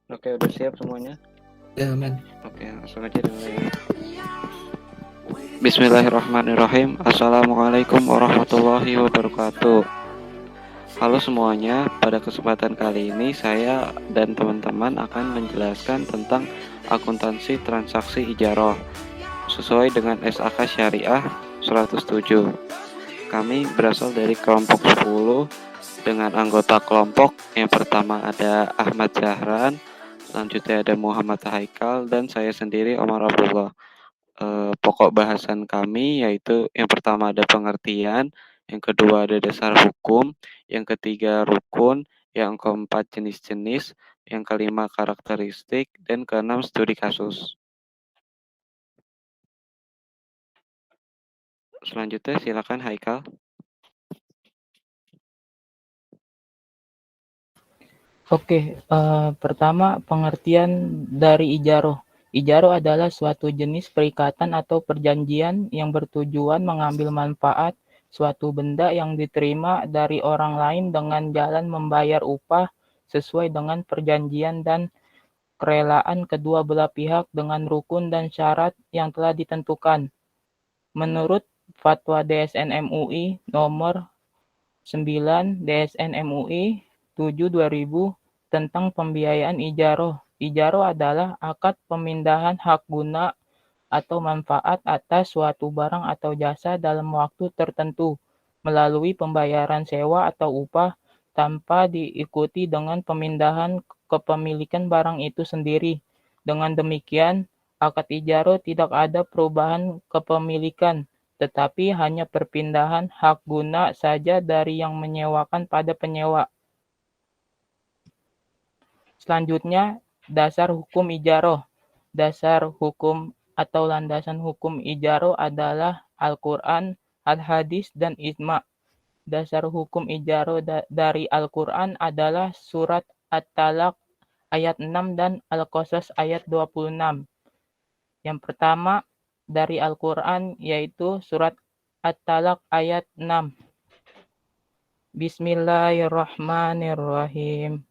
Oke, udah siap semuanya? Ya, men. Oke, langsung aja dimulai. Bismillahirrahmanirrahim. Assalamualaikum warahmatullahi wabarakatuh. Halo semuanya, pada kesempatan kali ini saya dan teman-teman akan menjelaskan tentang akuntansi transaksi ijaroh sesuai dengan SAK Syariah 107. Kami berasal dari kelompok 10 dengan anggota kelompok yang pertama ada Ahmad Zahran, selanjutnya ada Muhammad Haikal, dan saya sendiri Omar Abdullah. Pokok bahasan kami yaitu yang pertama ada pengertian, yang kedua ada dasar hukum, yang ketiga rukun, yang keempat jenis-jenis, yang kelima karakteristik, dan keenam studi kasus. Selanjutnya silakan Haikal. Oke, pertama pengertian dari ijaroh. Ijaroh adalah suatu jenis perikatan atau perjanjian yang bertujuan mengambil manfaat suatu benda yang diterima dari orang lain dengan jalan membayar upah sesuai dengan perjanjian dan kerelaan kedua belah pihak dengan rukun dan syarat yang telah ditentukan. Menurut Fatwa DSN MUI nomor 9 DSN MUI 7 2000 tentang pembiayaan ijaroh. Ijaroh adalah akad pemindahan hak guna atau manfaat atas suatu barang atau jasa dalam waktu tertentu melalui pembayaran sewa atau upah tanpa diikuti dengan pemindahan kepemilikan barang itu sendiri. Dengan demikian, akad ijaroh tidak ada perubahan kepemilikan, tetapi hanya perpindahan hak guna saja dari yang menyewakan pada penyewa. Selanjutnya, dasar hukum ijaroh. Dasar hukum atau landasan hukum ijaroh adalah Al-Quran, Al-Hadis, dan Ijma'. Dasar hukum ijaroh dari Al-Quran adalah surat At-Talaq ayat 6 dan Al-Qasas ayat 26. Yang pertama dari Al-Quran yaitu surat At-Talaq ayat 6. Bismillahirrahmanirrahim.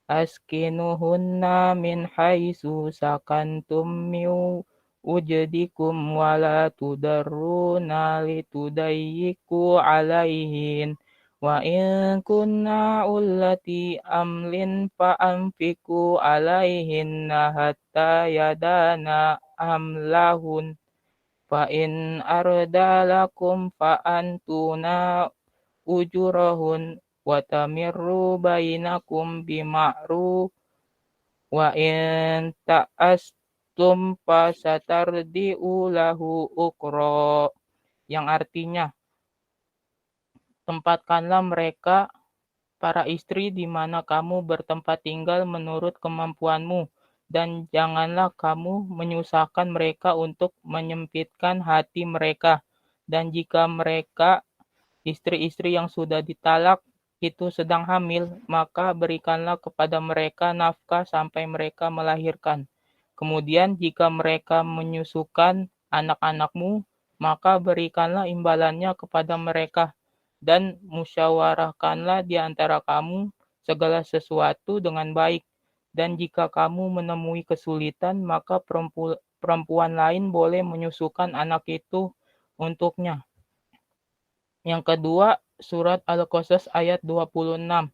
Askinuhunna min haitsu sakantum min wujdikum wala tudarruna litudayyiku alaihin wa in kunna ullati amlin fa anfiku alaihinna hatta yadana amlahun fa in ardalakum fa antuna ujurahun wa tamirru bainakum bima'ruf wa in ta'astum fasatardi'u lahu ukra, yang artinya tempatkanlah mereka para istri di mana kamu bertempat tinggal menurut kemampuanmu, dan janganlah kamu menyusahkan mereka untuk menyempitkan hati mereka. Dan jika mereka istri-istri yang sudah ditalak itu sedang hamil, maka berikanlah kepada mereka nafkah sampai mereka melahirkan. Kemudian jika mereka menyusukan anak-anakmu, maka berikanlah imbalannya kepada mereka, dan musyawarahkanlah di antara kamu segala sesuatu dengan baik. Dan jika kamu menemui kesulitan, maka perempuan lain boleh menyusukan anak itu untuknya. Yang kedua, surat Al-Qasas ayat 26.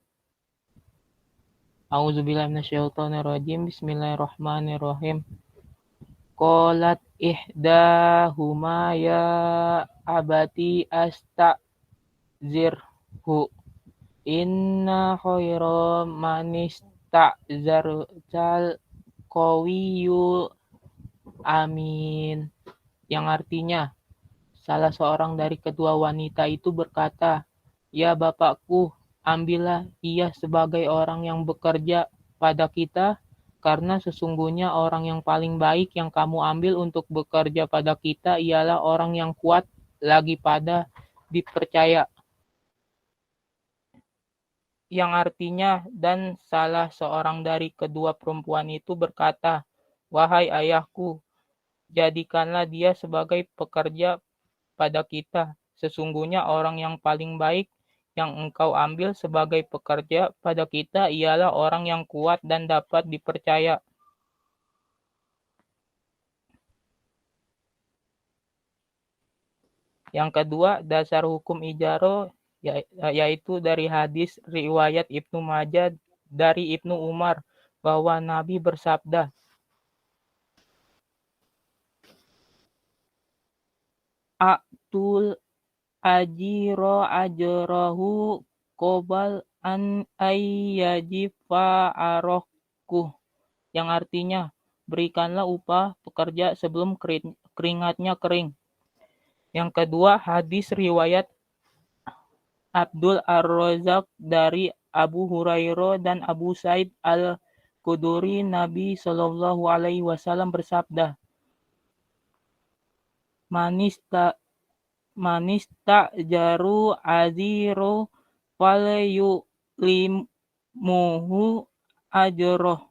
A'udzubillahi minasyaitonirrajim. Bismillahirrahmanirrahim. Qalat ihdahuma ya abati astazirhu inna khaira man istazartal qawiyyu amin. Yang artinya, salah seorang dari kedua wanita itu berkata, "Ya bapakku, ambillah ia sebagai orang yang bekerja pada kita, karena sesungguhnya orang yang paling baik yang kamu ambil untuk bekerja pada kita ialah orang yang kuat lagi pada dipercaya." Yang artinya, dan salah seorang dari kedua perempuan itu berkata, "Wahai ayahku, jadikanlah dia sebagai pekerja pada kita. Sesungguhnya orang yang paling baik yang engkau ambil sebagai pekerja pada kita ialah orang yang kuat dan dapat dipercaya. Yang kedua, dasar hukum ijaroh yaitu dari hadis riwayat Ibnu Majah dari Ibnu Umar bahwa Nabi bersabda, "A'tul ajiro ajrohu qobal an ayyajifa arohku," yang artinya, berikanlah upah pekerja sebelum keringatnya kering. Yang kedua, hadis riwayat Abdul Ar-Razzaq dari Abu Hurairah dan Abu Sa'id Al-Khudri, Nabi Shallallahu Alaihi Wasallam bersabda, manista jaru aziro falyulimuhu ajroh,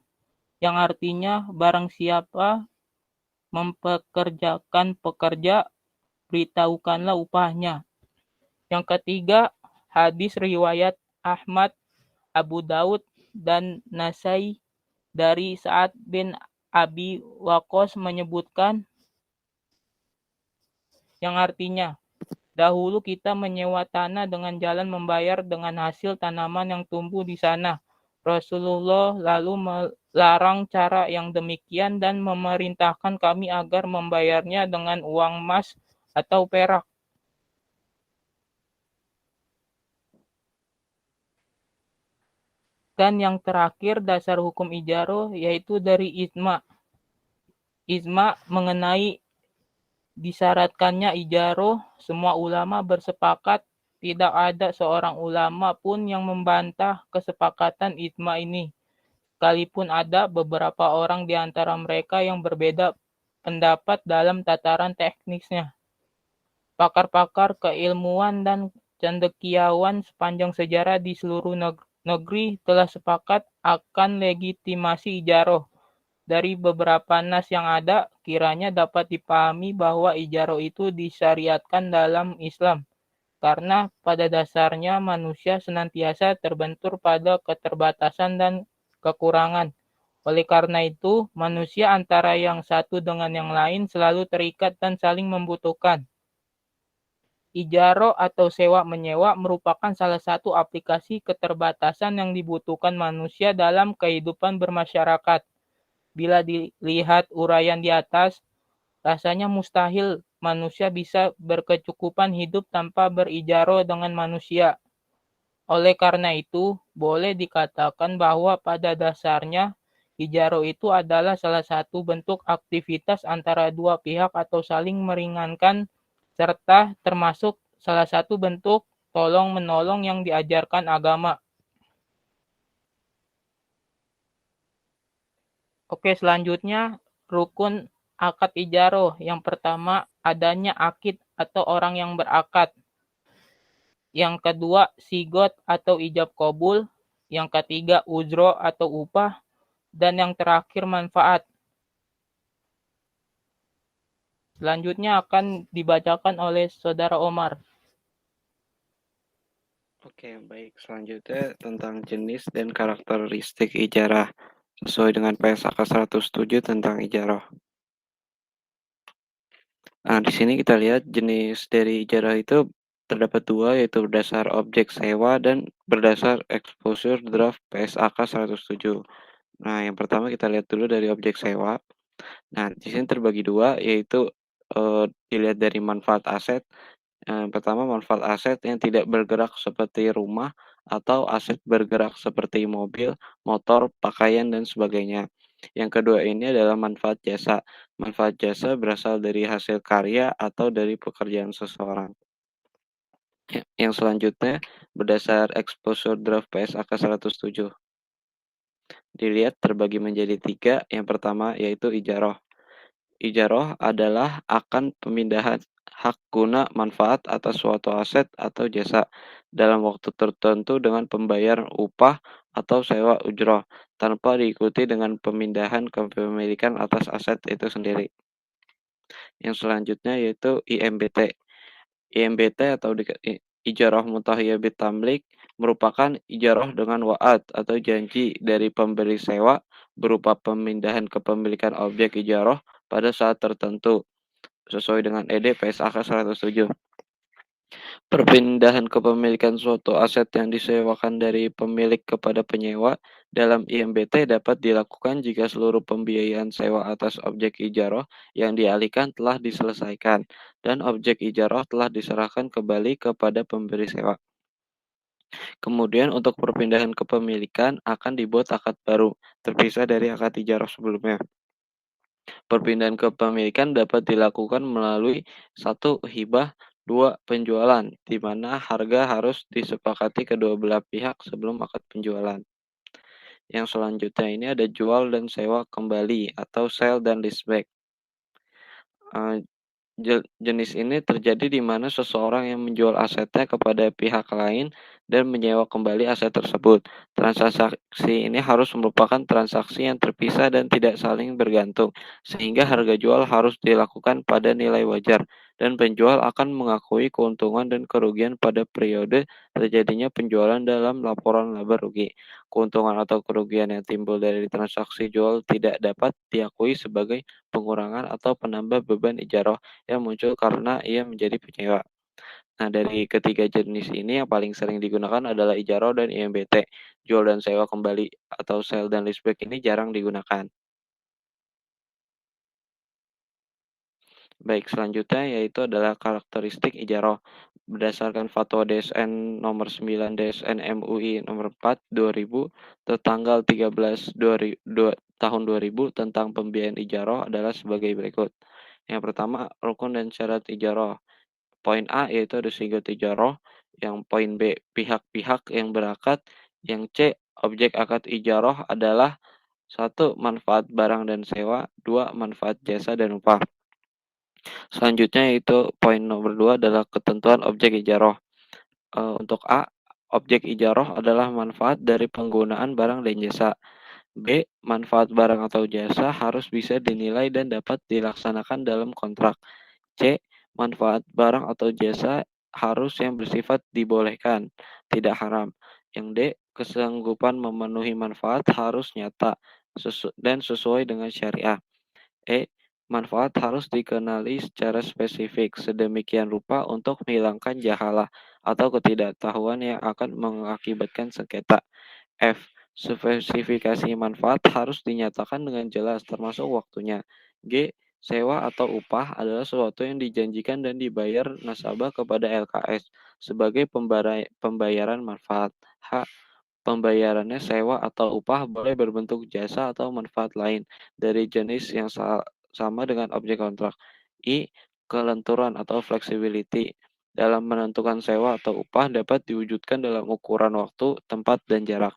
yang artinya barang siapa mempekerjakan pekerja, beritahukanlah upahnya. Yang ketiga, hadis riwayat Ahmad, Abu Daud, dan Nasai dari Sa'ad bin Abi Waqqas menyebutkan, yang artinya, dahulu kita menyewa tanah dengan jalan membayar dengan hasil tanaman yang tumbuh di sana. Rasulullah lalu melarang cara yang demikian dan memerintahkan kami agar membayarnya dengan uang emas atau perak. Dan yang terakhir, dasar hukum ijaroh yaitu dari ijma. Ijma mengenai disyaratkannya ijaroh, semua ulama bersepakat, tidak ada seorang ulama pun yang membantah kesepakatan ijma ini. Sekalipun ada beberapa orang di antara mereka yang berbeda pendapat dalam tataran teknisnya. Pakar-pakar keilmuan dan cendekiawan sepanjang sejarah di seluruh negeri telah sepakat akan legitimasi ijaroh. Dari beberapa nas yang ada, kiranya dapat dipahami bahwa ijaroh itu disyariatkan dalam Islam, karena pada dasarnya manusia senantiasa terbentur pada keterbatasan dan kekurangan. Oleh karena itu, manusia antara yang satu dengan yang lain selalu terikat dan saling membutuhkan. Ijaroh atau sewa-menyewa merupakan salah satu aplikasi keterbatasan yang dibutuhkan manusia dalam kehidupan bermasyarakat. Bila dilihat uraian di atas, rasanya mustahil manusia bisa berkecukupan hidup tanpa berijaroh dengan manusia. Oleh karena itu, boleh dikatakan bahwa pada dasarnya, ijaroh itu adalah salah satu bentuk aktivitas antara dua pihak atau saling meringankan, serta termasuk salah satu bentuk tolong-menolong yang diajarkan agama. Oke, selanjutnya rukun akad ijaroh. Yang pertama, adanya akid atau orang yang berakad. Yang kedua, sigot atau ijab kabul. Yang ketiga, ujro atau upah. Dan yang terakhir, manfaat. Selanjutnya akan dibacakan oleh Saudara Omar. Oke, baik. Selanjutnya tentang jenis dan karakteristik ijarah sesuai dengan PSAK 107 tentang ijarah. Nah, di sini kita lihat jenis dari ijarah itu terdapat dua, yaitu berdasar objek sewa dan berdasar exposure draft PSAK 107. Nah, yang pertama kita lihat dulu dari objek sewa. Nah, di sini terbagi dua, yaitu dilihat dari manfaat aset. Yang pertama, manfaat aset yang tidak bergerak seperti rumah atau aset bergerak seperti mobil, motor, pakaian, dan sebagainya. Yang kedua ini adalah manfaat jasa. Manfaat jasa berasal dari hasil karya atau dari pekerjaan seseorang. Yang selanjutnya, berdasar exposure draft PSAK 107. Dilihat terbagi menjadi tiga. Yang pertama yaitu ijaroh. Ijaroh adalah akan pemindahan hak guna manfaat atas suatu aset atau jasa dalam waktu tertentu dengan pembayaran upah atau sewa ujroh tanpa diikuti dengan pemindahan kepemilikan atas aset itu sendiri. Yang selanjutnya yaitu IMBT. IMBT atau Ijarah mutahiyah bitamlik merupakan ijarah dengan wa'ad atau janji dari pemberi sewa berupa pemindahan kepemilikan objek ijarah pada saat tertentu sesuai dengan ED PSAK 107. Perpindahan kepemilikan suatu aset yang disewakan dari pemilik kepada penyewa dalam IMBT dapat dilakukan jika seluruh pembiayaan sewa atas objek ijarah yang dialihkan telah diselesaikan dan objek ijarah telah diserahkan kembali kepada pemberi sewa. Kemudian untuk perpindahan kepemilikan akan dibuat akad baru, terpisah dari akad ijarah sebelumnya. Perpindahan kepemilikan dapat dilakukan melalui satu hibah, dua penjualan, di mana harga harus disepakati kedua belah pihak sebelum akad penjualan. Yang selanjutnya ini ada jual dan sewa kembali atau sell dan leaseback. Eh, Jenis ini terjadi di mana seseorang yang menjual asetnya kepada pihak lain dan menyewa kembali aset tersebut. Transaksi ini harus merupakan transaksi yang terpisah dan tidak saling bergantung, sehingga harga jual harus dilakukan pada nilai wajar, dan penjual akan mengakui keuntungan dan kerugian pada periode terjadinya penjualan dalam laporan laba rugi. Keuntungan atau kerugian yang timbul dari transaksi jual tidak dapat diakui sebagai pengurangan atau penambah beban ijarah yang muncul karena ia menjadi penyewa. Nah, dari ketiga jenis ini yang paling sering digunakan adalah ijarah dan IMBT. Jual dan sewa kembali atau sell dan leaseback ini jarang digunakan. Baik, selanjutnya yaitu adalah karakteristik ijarah. Berdasarkan Fatwa DSN nomor 9 DSN MUI nomor 4 2000 tertanggal 13 tahun 2000 tentang pembiayaan ijarah adalah sebagai berikut. Yang pertama, rukun dan syarat ijarah. Poin A yaitu ada sigat ijarah, yang poin B pihak-pihak yang berakad, yang C objek akad ijarah adalah satu manfaat barang dan sewa, dua manfaat jasa dan upah. Selanjutnya yaitu poin nomor 2 adalah ketentuan objek ijarah. Untuk A, objek ijarah adalah manfaat dari penggunaan barang dan jasa. B, manfaat barang atau jasa harus bisa dinilai dan dapat dilaksanakan dalam kontrak. C, manfaat barang atau jasa harus yang bersifat dibolehkan, tidak haram. Yang D, kesanggupan memenuhi manfaat harus nyata dan sesuai dengan syariah. E. Manfaat harus dikenali secara spesifik sedemikian rupa untuk menghilangkan jahalah atau ketidaktahuan yang akan mengakibatkan sengketa. F. Spesifikasi manfaat harus dinyatakan dengan jelas termasuk waktunya. G. Sewa atau upah adalah sesuatu yang dijanjikan dan dibayar nasabah kepada LKS sebagai pembayaran manfaat. H. Pembayarannya sewa atau upah boleh berbentuk jasa atau manfaat lain dari jenis yang sama dengan objek kontrak. I. Kelenturan atau flexibility dalam menentukan sewa atau upah dapat diwujudkan dalam ukuran waktu, tempat, dan jarak.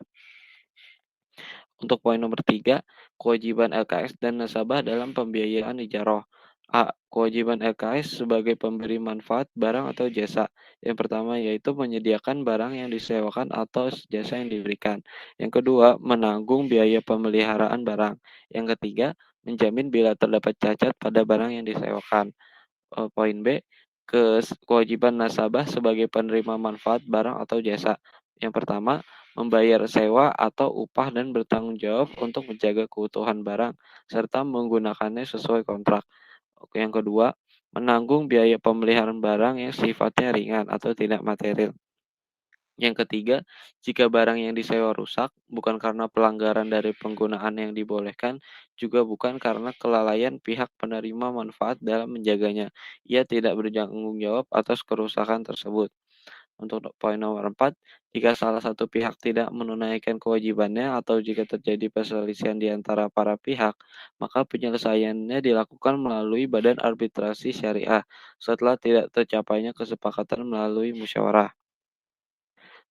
Untuk poin nomor 3, kewajiban LKS dan nasabah dalam pembiayaan ijarah. A. Kewajiban LKS sebagai pemberi manfaat barang atau jasa. Yang pertama yaitu menyediakan barang yang disewakan atau jasa yang diberikan. Yang kedua, menanggung biaya pemeliharaan barang. Yang ketiga, menjamin bila terdapat cacat pada barang yang disewakan. Poin B, kewajiban nasabah sebagai penerima manfaat barang atau jasa. Yang pertama, membayar sewa atau upah dan bertanggung jawab untuk menjaga keutuhan barang serta menggunakannya sesuai kontrak. Oke, yang kedua, menanggung biaya pemeliharaan barang yang sifatnya ringan atau tidak material. Yang ketiga, jika barang yang disewa rusak, bukan karena pelanggaran dari penggunaan yang dibolehkan, juga bukan karena kelalaian pihak penerima manfaat dalam menjaganya. Ia tidak bertanggung jawab atas kerusakan tersebut. Untuk poin nomor 4, jika salah satu pihak tidak menunaikan kewajibannya atau jika terjadi perselisihan di antara para pihak, maka penyelesaiannya dilakukan melalui badan arbitrasi syariah setelah tidak tercapainya kesepakatan melalui musyawarah.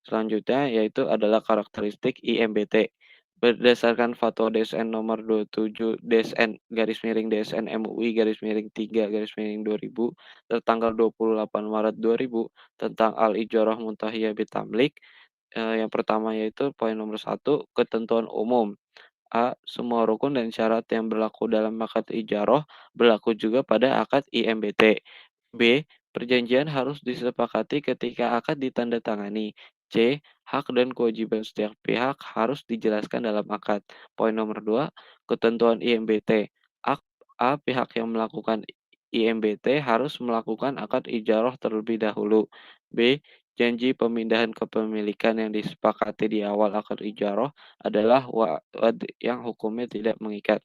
Selanjutnya yaitu adalah karakteristik IMBT. Berdasarkan Fatwa DSN nomor 27 DSN garis miring DSN MUI garis miring 3 garis miring 2000 tertanggal 28 Maret 2000 tentang Al-Ijarah Muntahiyah Bitamlik. Yang pertama yaitu poin nomor 1, ketentuan umum. A. Semua rukun dan syarat yang berlaku dalam akad ijarah berlaku juga pada akad IMBT. B. Perjanjian harus disepakati ketika akad ditandatangani. C. Hak dan kewajiban setiap pihak harus dijelaskan dalam akad. Poin nomor 2, ketentuan IMBT. A. Pihak yang melakukan IMBT harus melakukan akad ijarah terlebih dahulu. B. Janji pemindahan kepemilikan yang disepakati di awal akad ijarah adalah wa'ad yang hukumnya tidak mengikat.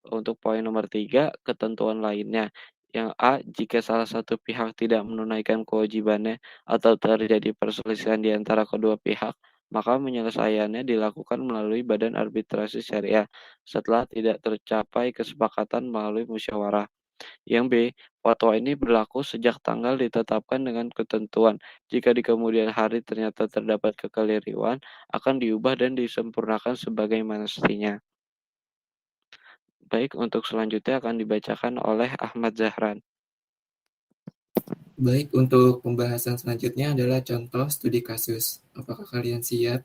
Untuk poin nomor 3, ketentuan lainnya. Yang A, jika salah satu pihak tidak menunaikan kewajibannya atau terjadi perselisihan di antara kedua pihak, maka penyelesaiannya dilakukan melalui badan arbitrasi syariah setelah tidak tercapai kesepakatan melalui musyawarah. Yang B, fatwa ini berlaku sejak tanggal ditetapkan dengan ketentuan. Jika di kemudian hari ternyata terdapat kekeliruan, akan diubah dan disempurnakan sebagaimana mestinya. Baik, untuk selanjutnya akan dibacakan oleh Ahmad Zahran. Baik, untuk pembahasan selanjutnya adalah contoh studi kasus. Apakah kalian siap?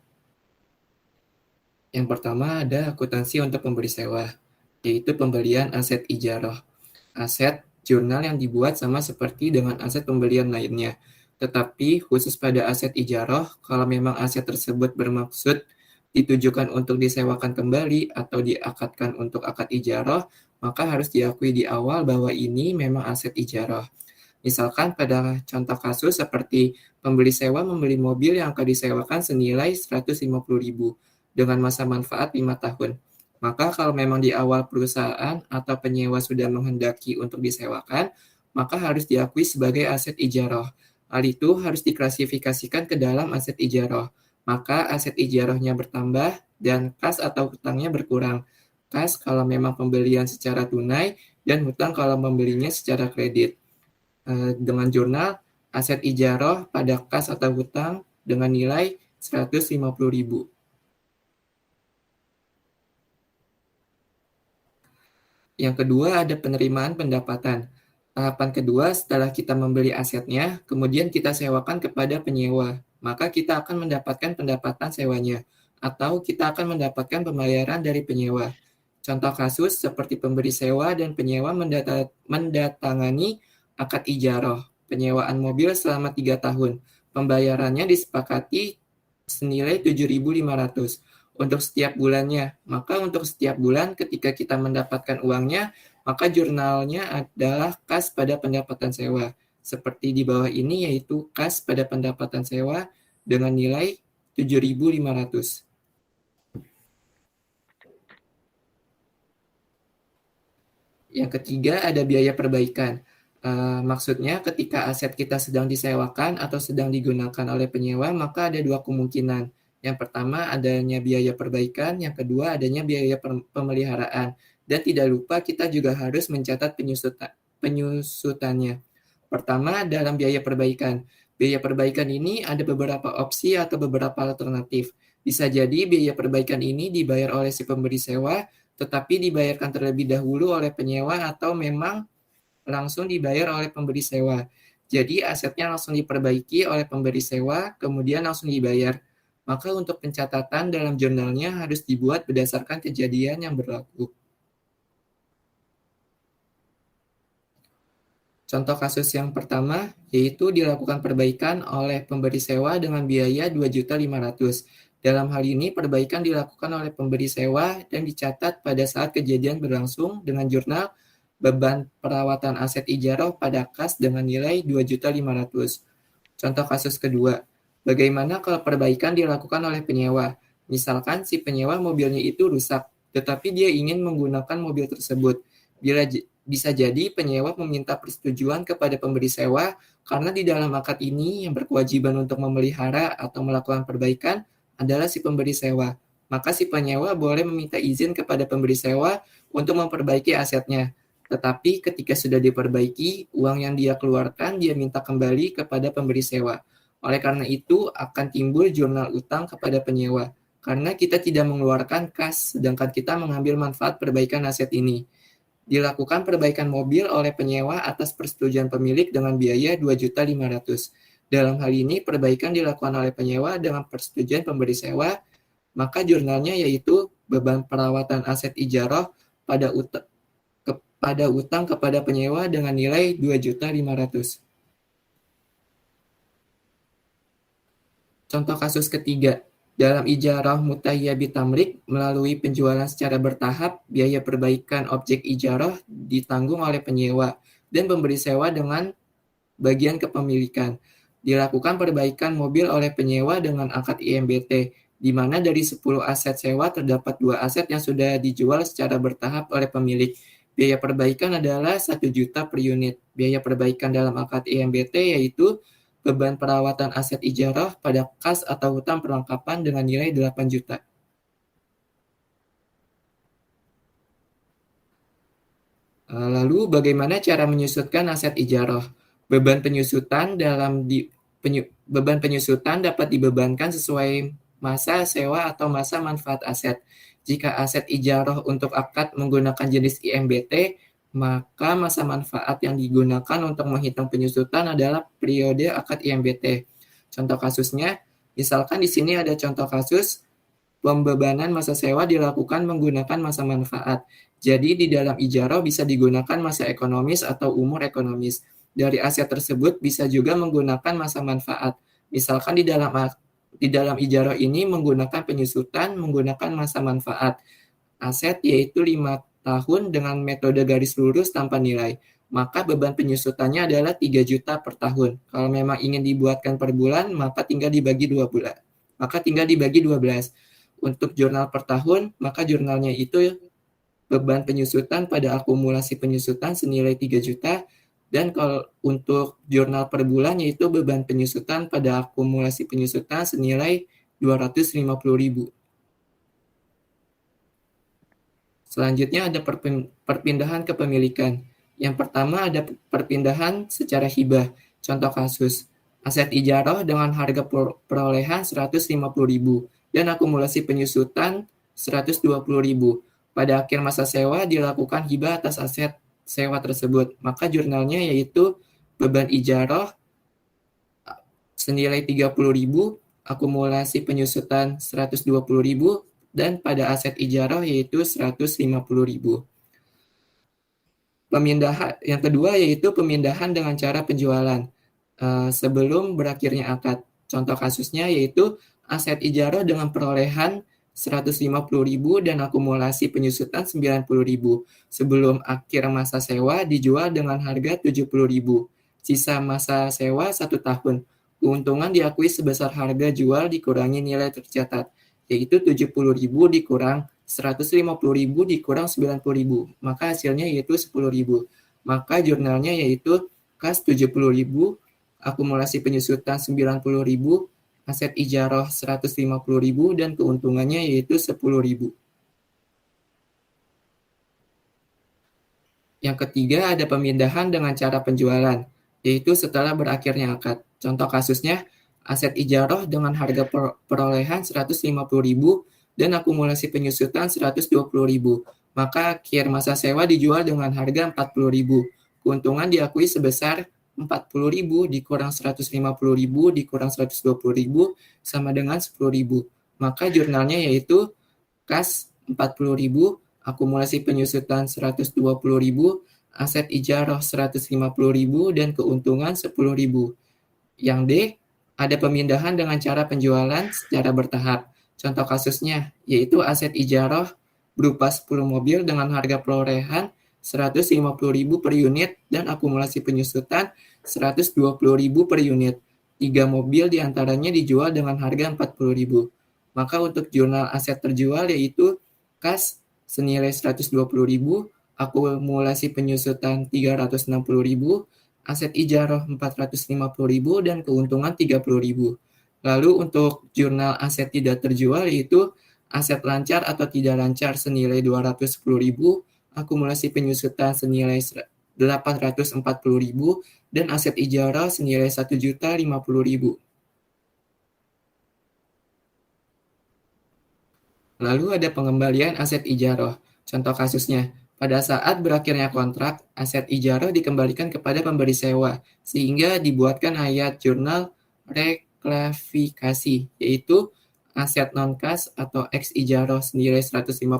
Yang pertama ada akuntansi untuk pemberi sewa, yaitu pembelian aset ijarah. Aset jurnal yang dibuat sama seperti dengan aset pembelian lainnya. Tetapi khusus pada aset ijarah, kalau memang aset tersebut bermaksud ditujukan untuk disewakan kembali atau diakadkan untuk akad ijarah, maka harus diakui di awal bahwa ini memang aset ijarah. Misalkan pada contoh kasus seperti pembeli sewa membeli mobil yang akan disewakan senilai 150.000 dengan masa manfaat 5 tahun. Maka kalau memang di awal perusahaan atau penyewa sudah menghendaki untuk disewakan, maka harus diakui sebagai aset ijarah. Hal itu harus diklasifikasikan ke dalam aset ijarah. Maka aset ijarahnya bertambah dan kas atau hutangnya berkurang. Kas kalau memang pembelian secara tunai dan hutang kalau membelinya secara kredit. Dengan jurnal aset ijarah pada kas atau hutang dengan nilai 150.000. Yang kedua ada penerimaan pendapatan. Tahapan kedua setelah kita membeli asetnya, kemudian kita sewakan kepada penyewa, maka kita akan mendapatkan pendapatan sewanya, atau kita akan mendapatkan pembayaran dari penyewa. Contoh kasus seperti pemberi sewa dan penyewa mendatangani akad ijarah, penyewaan mobil selama 3 tahun. Pembayarannya disepakati senilai 7.500 untuk setiap bulannya. Maka untuk setiap bulan ketika kita mendapatkan uangnya, maka jurnalnya adalah kas pada pendapatan sewa. Seperti di bawah ini yaitu kas pada pendapatan sewa dengan nilai 7.500. Yang ketiga ada biaya perbaikan. Maksudnya ketika aset kita sedang disewakan atau sedang digunakan oleh penyewa, maka ada dua kemungkinan. Yang pertama adanya biaya perbaikan, yang kedua adanya biaya pemeliharaan. Dan tidak lupa kita juga harus mencatat penyusutannya. Pertama dalam biaya perbaikan. Biaya perbaikan ini ada beberapa opsi atau beberapa alternatif. Bisa jadi biaya perbaikan ini dibayar oleh si pemberi sewa, tetapi dibayarkan terlebih dahulu oleh penyewa atau memang langsung dibayar oleh pemberi sewa. Jadi asetnya langsung diperbaiki oleh pemberi sewa, kemudian langsung dibayar. Maka untuk pencatatan dalam jurnalnya harus dibuat berdasarkan kejadian yang berlaku. Contoh kasus yang pertama yaitu dilakukan perbaikan oleh pemberi sewa dengan biaya 2.500.000. Dalam hal ini perbaikan dilakukan oleh pemberi sewa dan dicatat pada saat kejadian berlangsung dengan jurnal beban perawatan aset ijarah pada kas dengan nilai 2.500.000. Contoh kasus kedua, bagaimana kalau perbaikan dilakukan oleh penyewa? Misalkan si penyewa mobilnya itu rusak, tetapi dia ingin menggunakan mobil tersebut. Bisa jadi penyewa meminta persetujuan kepada pemberi sewa karena di dalam akad ini yang berkewajiban untuk memelihara atau melakukan perbaikan adalah si pemberi sewa. Maka si penyewa boleh meminta izin kepada pemberi sewa untuk memperbaiki asetnya. Tetapi ketika sudah diperbaiki, uang yang dia keluarkan dia minta kembali kepada pemberi sewa. Oleh karena itu akan timbul jurnal utang kepada penyewa. Karena kita tidak mengeluarkan kas, sedangkan kita mengambil manfaat perbaikan aset ini. Dilakukan perbaikan mobil oleh penyewa atas persetujuan pemilik dengan biaya 2.500.000. Dalam hal ini perbaikan dilakukan oleh penyewa dengan persetujuan pemberi sewa, maka jurnalnya yaitu beban perawatan aset ijarah pada utang kepada penyewa dengan nilai 2.500.000. Contoh kasus ketiga, dalam ijarah mutahiyyah bitamlik melalui penjualan secara bertahap, biaya perbaikan objek ijarah ditanggung oleh penyewa dan pemberi sewa dengan bagian kepemilikan. Dilakukan perbaikan mobil oleh penyewa dengan akad IMBT, di mana dari 10 aset sewa terdapat 2 aset yang sudah dijual secara bertahap oleh pemilik. Biaya perbaikan adalah 1 juta per unit. Biaya perbaikan dalam akad IMBT yaitu beban perawatan aset ijarah pada kas atau hutang perlengkapan dengan nilai 8 juta. Lalu bagaimana cara menyusutkan aset ijarah? Beban penyusutan beban penyusutan dapat dibebankan sesuai masa sewa atau masa manfaat aset. Jika aset ijarah untuk akad menggunakan jenis IMBT, maka masa manfaat yang digunakan untuk menghitung penyusutan adalah periode akad IMBT. Contoh kasusnya, misalkan di sini ada contoh kasus pembebanan masa sewa dilakukan menggunakan masa manfaat. Jadi di dalam ijarah bisa digunakan masa ekonomis atau umur ekonomis. Dari aset tersebut bisa juga menggunakan masa manfaat. Misalkan di dalam ijarah ini menggunakan penyusutan menggunakan masa manfaat. Aset yaitu 5 tahun dengan metode garis lurus tanpa nilai. Maka beban penyusutannya adalah 3 juta per tahun. Kalau memang ingin dibuatkan per bulan, maka tinggal dibagi 2 bulan. Maka tinggal dibagi 12. Untuk jurnal per tahun, maka jurnalnya itu beban penyusutan pada akumulasi penyusutan senilai 3 juta, dan kalau untuk jurnal per bulan yaitu beban penyusutan pada akumulasi penyusutan senilai 250.000. Selanjutnya ada perpindahan kepemilikan. Yang pertama ada perpindahan secara hibah. Contoh kasus, aset ijarah dengan harga perolehan 150.000 dan akumulasi penyusutan 120.000. Pada akhir masa sewa dilakukan hibah atas aset sewa tersebut. Maka jurnalnya yaitu beban ijarah senilai 30.000, akumulasi penyusutan 120.000, dan pada aset ijarah yaitu 150.000. Yang kedua yaitu pemindahan dengan cara penjualan sebelum berakhirnya akad. Contoh kasusnya yaitu aset ijarah dengan perolehan 150.000 dan akumulasi penyusutan 90.000. Sebelum akhir masa sewa dijual dengan harga 70.000. Sisa masa sewa 1 tahun. Keuntungan diakui sebesar harga jual dikurangi nilai tercatat, yaitu 70.000 dikurang 150.000 dikurang 90.000. Maka hasilnya yaitu 10.000. Maka jurnalnya yaitu kas 70.000, akumulasi penyusutan 90.000, aset ijarah 150.000, dan keuntungannya yaitu 10.000. Yang ketiga ada pemindahan dengan cara penjualan, yaitu setelah berakhirnya akad. Contoh kasusnya, aset ijarah dengan harga perolehan 150.000 dan akumulasi penyusutan 120.000. Maka akhir masa sewa dijual dengan harga 40.000. Keuntungan diakui sebesar 40.000 dikurang 150.000 dikurang 120.000 sama dengan 10.000. Maka jurnalnya yaitu kas 40.000, akumulasi penyusutan 120.000, aset ijarah 150.000, dan keuntungan 10.000. Yang D, ada pemindahan dengan cara penjualan secara bertahap. Contoh kasusnya yaitu aset ijarah berupa 10 mobil dengan harga perolehan 150.000 per unit dan akumulasi penyusutan 120.000 per unit. 3 mobil diantaranya dijual dengan harga 40.000. Maka untuk jurnal aset terjual yaitu kas senilai 120.000, akumulasi penyusutan 360.000, aset ijarah 450.000, dan keuntungan 30.000. Lalu untuk jurnal aset tidak terjual yaitu aset lancar atau tidak lancar senilai 210.000, akumulasi penyusutan senilai 840.000, dan aset ijarah senilai 1.050.000. Lalu ada pengembalian aset ijarah. Contoh kasusnya, pada saat berakhirnya kontrak, aset ijarah dikembalikan kepada pemberi sewa, sehingga dibuatkan ayat jurnal reklasifikasi, yaitu aset non-kas atau ex ijarah senilai 150.000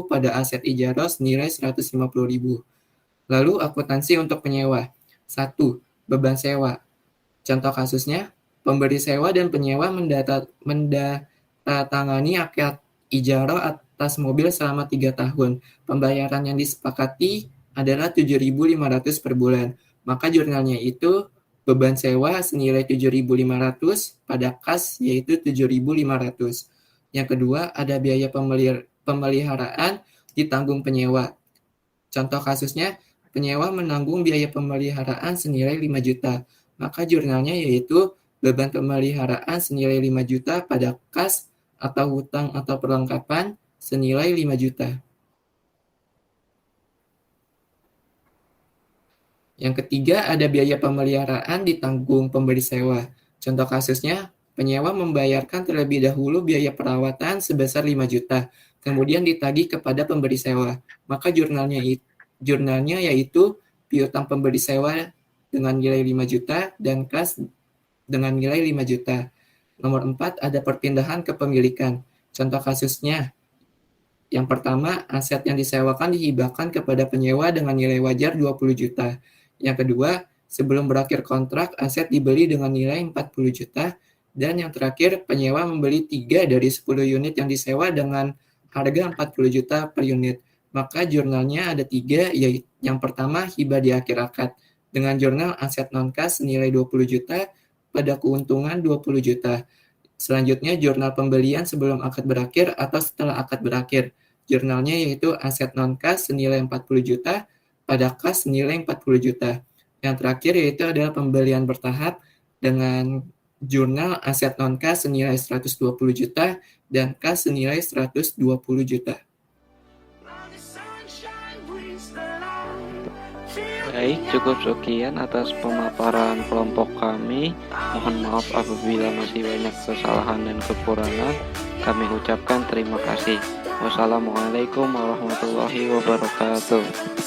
pada aset ijarah senilai 150.000. Lalu akuntansi untuk penyewa. 1. Beban sewa. Contoh kasusnya, Pemberi sewa dan penyewa mendatangani akad ijarah atas mobil selama 3 tahun. Pembayaran yang disepakati adalah 7.500 per bulan. Maka jurnalnya itu beban sewa senilai 7.500 pada kas yaitu 7.500. Yang kedua, ada biaya pemeliharaan ditanggung penyewa. Contoh kasusnya, penyewa menanggung biaya pemeliharaan senilai 5 juta. Maka jurnalnya yaitu beban pemeliharaan senilai 5 juta pada kas atau hutang atau perlengkapan senilai 5 juta. Yang ketiga, ada biaya pemeliharaan ditanggung pemberi sewa. Contoh kasusnya, penyewa membayarkan terlebih dahulu biaya perawatan sebesar 5 juta, kemudian ditagih kepada pemberi sewa. Maka jurnalnya yaitu piutang pemberi sewa dengan nilai 5 juta dan kas dengan nilai 5 juta. Nomor 4, ada perpindahan kepemilikan. Contoh kasusnya, yang pertama, aset yang disewakan dihibahkan kepada penyewa dengan nilai wajar 20 juta. Yang kedua, sebelum berakhir kontrak, aset dibeli dengan nilai 40 juta. Dan yang terakhir, penyewa membeli 3 dari 10 unit yang disewa dengan harga 40 juta per unit. Maka jurnalnya ada 3, yaitu yang pertama, hibah di akhir akad. Dengan jurnal aset non-kas senilai 20 juta pada keuntungan 20 juta. Selanjutnya, jurnal pembelian sebelum akad berakhir atau setelah akad berakhir. Jurnalnya yaitu aset non-kas senilai 40 juta pada kas senilai 40 juta. Yang terakhir yaitu adalah pembelian bertahap dengan jurnal aset non-kas senilai 120 juta dan kas senilai 120 juta. Baik, cukup sekian atas pemaparan kelompok kami. Mohon maaf apabila masih banyak kesalahan dan kekurangan. Kami ucapkan terima kasih. Wassalamualaikum warahmatullahi wabarakatuh.